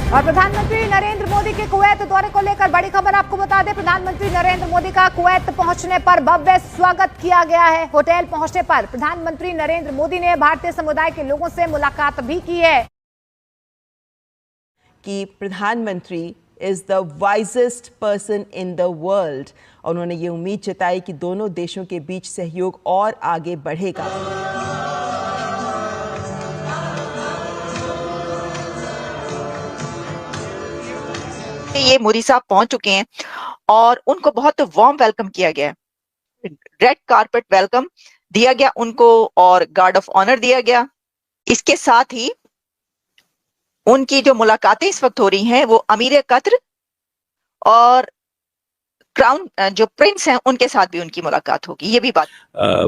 और प्रधानमंत्री नरेंद्र मोदी के कुवैत दौरे को लेकर बड़ी खबर आपको बता दें। प्रधानमंत्री नरेंद्र मोदी का कुवैत पहुंचने पर भव्य स्वागत किया गया है। होटल पहुंचने पर प्रधानमंत्री नरेंद्र मोदी ने भारतीय समुदाय के लोगों से मुलाकात भी की है। कि प्रधानमंत्री is the wisest person in the world और उन्होंने ये उम्मीद जताई कि दोनों देशों के बीच सहयोग और आगे बढ़ेगा। ये मोदी साहब पहुंच चुके हैं और उनको बहुत वार्म वेलकम किया गया है। रेड कारपेट वेलकम दिया गया उनको और गार्ड ऑफ ऑनर दिया गया। इसके साथ ही उनकी जो मुलाकातें इस वक्त हो रही हैं वो अमीर कतर और क्राउन जो प्रिंस हैं उनके साथ भी उनकी मुलाकात होगी। ये भी बात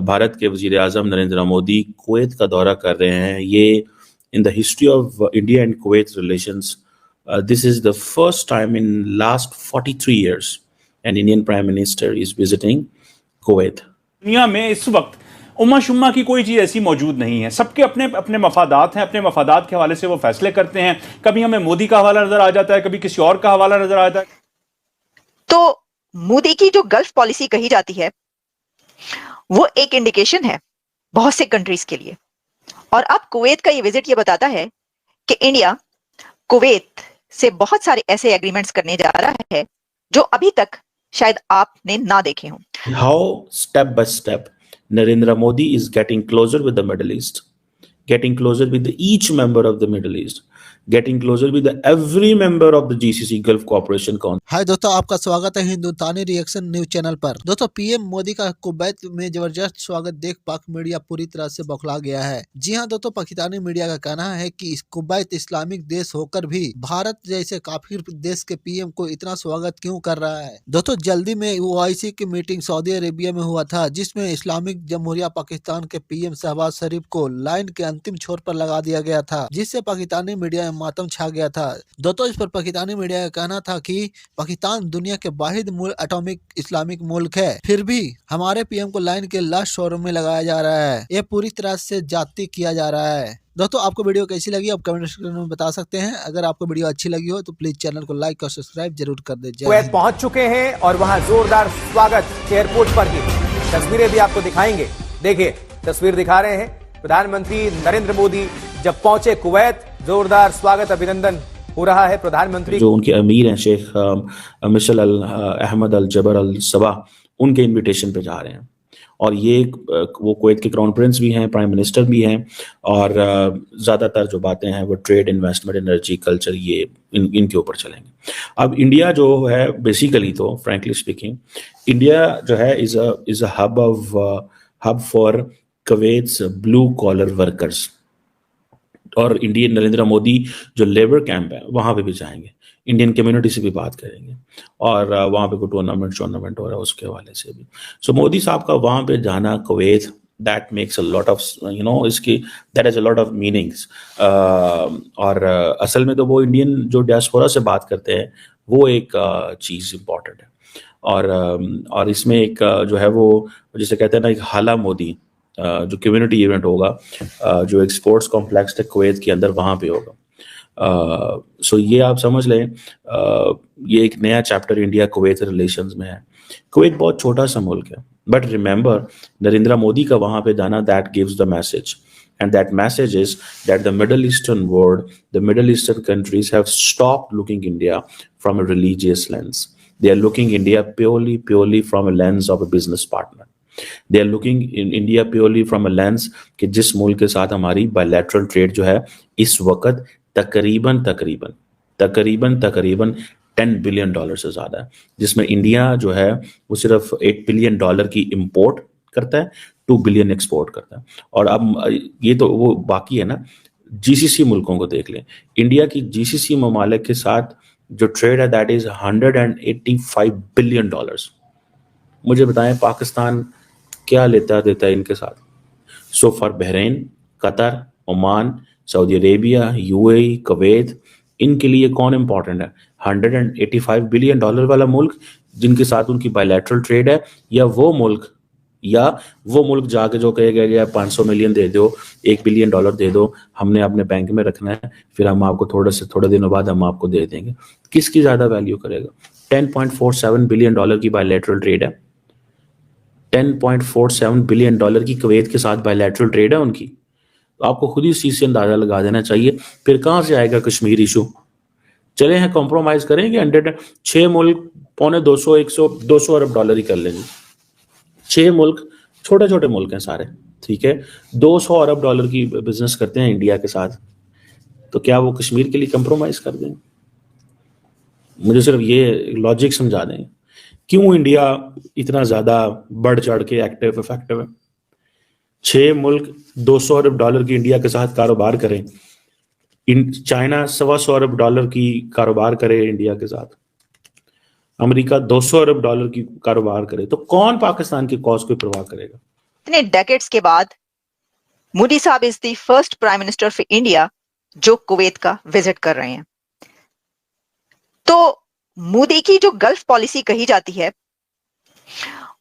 भारत के वजीर आजम नरेंद्र मोदी कुवैत का दौरा कर रहे हैं। ये in the history of India and Kuwait relations this is the first time in last 43 years an Indian Prime Minister is visiting Kuwait. दुनिया में इस वक्त उम्मा शुम्मा की कोई चीज ऐसी मौजूद नहीं है। सबके अपने अपने मफादात हैं, अपने मफादात के हवाले से वो फैसले करते हैं। कभी हमें मोदी का हवाला नजर आ जाता है, कभी किसी और का हवाला नजर आ जाता है। तो मोदी की जो गल्फ पॉलिसी कही जाती है वो एक इंडिकेशन है बहुत से कंट्रीज के लिए। और अब कुवैत का ये विजिट ये बताता है कि इंडिया कुवैत से बहुत सारे ऐसे एग्रीमेंट्स करने जा रहा है जो अभी तक शायद आपने ना देखे हों। How step by step Narendra Modi is getting closer with the Middle East, getting closer with each member of the Middle East, getting closer with every member of the GCC Gulf Cooperation Council. हाय दोस्तों, आपका स्वागत है हिंदुस्तानी reaction news channel पर। दोस्तों, PM Modi का Kuwait में जबरदस्त स्वागत देख पाक मीडिया पूरी तरह से बौखला गया है। जी हां दोस्तों, पाकिस्तानी मीडिया का कहना है कि कुवैत इस्लामिक देश होकर भी भारत जैसे काफिर देश के पीएम को इतना स्वागत क्यों कर रहा है। दोस्तों, जल्दी में OIC की मीटिंग सऊदी अरेबिया में हुआ था जिसमें इस्लामिक जमहूरिया पाकिस्तान के पीएम शहबाज शरीफ को लाइन के अंतिम छोर पर लगा दिया गया था, जिससे पाकिस्तानी मीडिया मातम छा गया था। दोस्तों, इस पर पाकिस्तानी मीडिया का कहना था कि पाकिस्तान दुनिया के वाहिद एटॉमिक इस्लामिक मुल्क है, फिर भी हमारे पीएम को लाइन के लास्ट शोरूम में लगाया जा रहा है। ये पूरी तरह से जाति किया जा रहा है। दोस्तों, आपको वीडियो कैसी लगी आप कमेंट सेक्शन में बता सकते हैं। अगर आपको वीडियो अच्छी लगी हो तो प्लीज चैनल को लाइक और सब्सक्राइब जरूर कर दीजिए। कुवैत पहुंच चुके हैं और वहां जोरदार स्वागत एयरपोर्ट पर ही। तस्वीरें भी आपको दिखाएंगे। देखिए, तस्वीर दिखा रहे हैं प्रधानमंत्री नरेंद्र मोदी जब पहुंचे कुवैत, जोरदार स्वागत अभिनंदन हो रहा है प्रधानमंत्री। जो उनके अमीर हैं शेख मिशल अहमद अल जबर अल सबा, उनके इनविटेशन पे जा रहे हैं। और ये वो कुवैत के क्राउन प्रिंस भी हैं, प्राइम मिनिस्टर भी हैं और ज़्यादातर जो बातें हैं वो ट्रेड, इन्वेस्टमेंट, एनर्जी, कल्चर, ये इनके ऊपर चलेंगे। अब इंडिया जो है बेसिकली तो फ्रैंकली स्पीकिंग इंडिया जो है is a hub for Kuwait's blue collar workers. और इंडियन नरेंद्र मोदी जो लेबर कैंप है वहाँ पे भी जाएंगे, इंडियन कम्युनिटी से भी बात करेंगे और वहाँ पे कोई टूर्नामेंट हो रहा है उसके हवाले से भी। सो मोदी साहब का वहाँ पे जाना Kuwait, that makes a lot of इसकी that has a lot of meanings. और असल में तो वो इंडियन जो डियास्पोरा से बात करते हैं वो एक चीज़ इम्पॉर्टेंट है। और इसमें एक जो है वो जिसे कहते हैं ना, एक हाला मोदी जो कम्युनिटी इवेंट होगा जो एक स्पोर्ट्स कॉम्प्लेक्स है कुवैत के अंदर, वहाँ पे होगा। सो ये आप समझ लें, ये एक नया चैप्टर इंडिया कुवैत रिलेशंस में है। कुवैत बहुत छोटा सा मुल्क है, बट रिमेंबर नरेंद्र मोदी का वहाँ पे जाना, that gives the message, and that message is that the Middle Eastern world, the Middle Eastern countries have stopped looking India from a religious lens. They are looking India purely from a lens of a business partner. They are looking in India purely from a lens कि जिस मुल्क के साथ हमारी bilateral trade जो है इस वक्त तकरीबन $10 बिलियन से ज़्यादा है, जिसमें इंडिया जो है वो सिर्फ $8 बिलियन की इम्पोर्ट करता है, 2 बिलियन एक्सपोर्ट करता है। और अब ये तो वो बाकी है ना, GCC मुल्कों को देख लें। इंडिया की GCC ममालिक के साथ जो ट्रेड है दैट इज $185 बिलियन। मुझे बताएं पाकिस्तान क्या लेता देता है इनके साथ? So for Bahrain, Qatar, Oman, Saudi Arabia, UAE, Kuwait, इनके लिए कौन इंपॉर्टेंट है? $185 बिलियन वाला मुल्क जिनके साथ उनकी बायलैटरल ट्रेड है, या वो मुल्क या वो मुल्क जाके जो कहेगा यार 500 मिलियन दे दो, $1 बिलियन दे दो, हमने अपने बैंक में रखना है, फिर हम आपको थोड़े दिनों बाद हम आपको दे देंगे। किसकी ज्यादा वैल्यू करेगा? $10.47 बिलियन की बायलैटरल ट्रेड है। $10.47 बिलियन की कुवैत के साथ बायलैटरल ट्रेड है उनकी। तो आपको खुद ही इस चीज से अंदाजा लगा देना चाहिए। फिर कहां से आएगा कश्मीर इशू? चले हैं कॉम्प्रोमाइज करेंगे, 6 मुल्क $200 अरब ही कर लेंगे। 6 मुल्क छोटे छोटे मुल्क हैं सारे, ठीक है, $200 अरब की बिजनेस करते हैं इंडिया के साथ, तो क्या वो कश्मीर के लिए कंप्रोमाइज कर देंगे? मुझे सिर्फ ये लॉजिक समझा दें, क्यों इंडिया इतना ज्यादा बढ़ चढ़ के एक्टिव इफेक्टिव है। 6 मुल्क $200 अरब की इंडिया के साथ कारोबार करें, चाइना $125 अरब की कारोबार करे इंडिया के साथ, अमेरिका $200 अरब की कारोबार करे, तो कौन पाकिस्तान की कॉज को परवाह करेगा? इतने डेकेड्स के बाद मोदी साहब is the first prime minister of India जो कुवैत का विजिट कर रहे हैं। तो मोदी की जो गल्फ पॉलिसी कही जाती है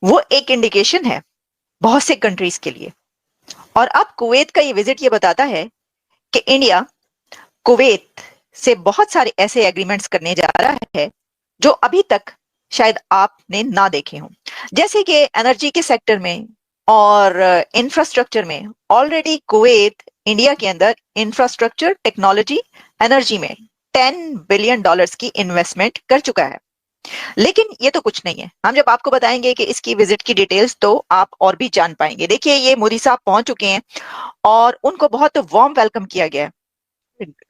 वो एक इंडिकेशन है बहुत से कंट्रीज के लिए, और अब कुवैत का ये विजिट ये बताता है कि इंडिया कुवैत से बहुत सारे ऐसे एग्रीमेंट्स करने जा रहा है जो अभी तक शायद आपने ना देखे हों, जैसे कि एनर्जी के सेक्टर में और इंफ्रास्ट्रक्चर में। ऑलरेडी कुवैत इंडिया के अंदर इंफ्रास्ट्रक्चर, टेक्नोलॉजी, एनर्जी में $10 बिलियन की इन्वेस्टमेंट कर चुका है। लेकिन ये तो कुछ नहीं है, हम जब आपको बताएंगे कि इसकी विजिट की डिटेल्स तो आप और भी जान पाएंगे। देखिए, ये मोदी साहब पहुंच चुके हैं और उनको बहुत वार्म वेलकम किया गया है।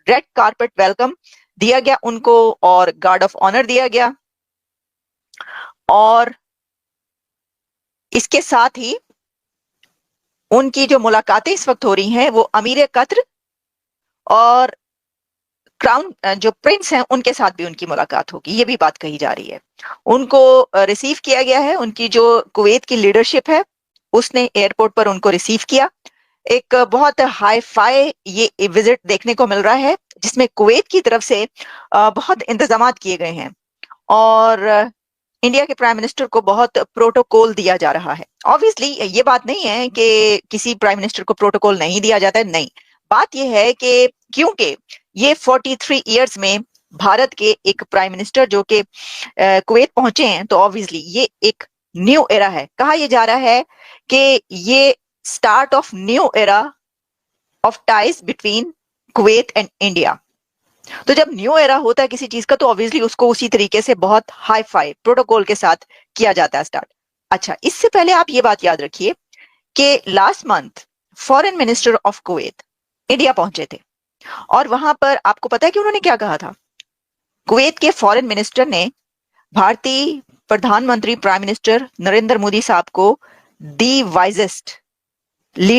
रेड कारपेट वेलकम दिया गया उनको और गार्ड ऑफ ऑनर दिया गया, और इसके साथ ही उनकी जो मुलाकातें इस वक्त हो रही हैं वो अमीर कतर और क्राउन जो प्रिंस हैं उनके साथ भी उनकी मुलाकात होगी, ये भी बात कही जा रही है। उनको रिसीव किया गया है, उनकी जो कुवैत की लीडरशिप है उसने एयरपोर्ट पर उनको रिसीव किया। एक बहुत हाई फाई ये विजिट देखने को मिल रहा है जिसमें कुवैत की तरफ से बहुत इंतजाम किए गए हैं और इंडिया के प्राइम मिनिस्टर को बहुत प्रोटोकॉल दिया जा रहा है। ऑब्वियसली ये बात नहीं है कि किसी प्राइम मिनिस्टर को प्रोटोकॉल नहीं दिया जाता है, नहीं, बात ये है कि क्योंकि ये 43 इयर्स में भारत के एक प्राइम मिनिस्टर जो कि कुवैत पहुंचे हैं, तो ऑब्वियसली ये एक न्यू एरा है। कहा यह जा रहा है कि ये start of new era of ties between Kuwait and India. तो जब न्यू एरा होता है किसी चीज का तो ऑब्वियसली उसको उसी तरीके से बहुत हाई फाई प्रोटोकॉल के साथ किया जाता है स्टार्ट। अच्छा, इससे पहले आप ये बात याद रखिए कि last month foreign minister of Kuwait India पहुंचे थे और वहां पर आपको पता है कि उन्होंने क्या कहा था? कुवैत के फॉरेन मिनिस्टर ने भारतीय प्रधानमंत्री प्राइम मिनिस्टर नरेंद्र मोदी साहब को दी वाइजेस्ट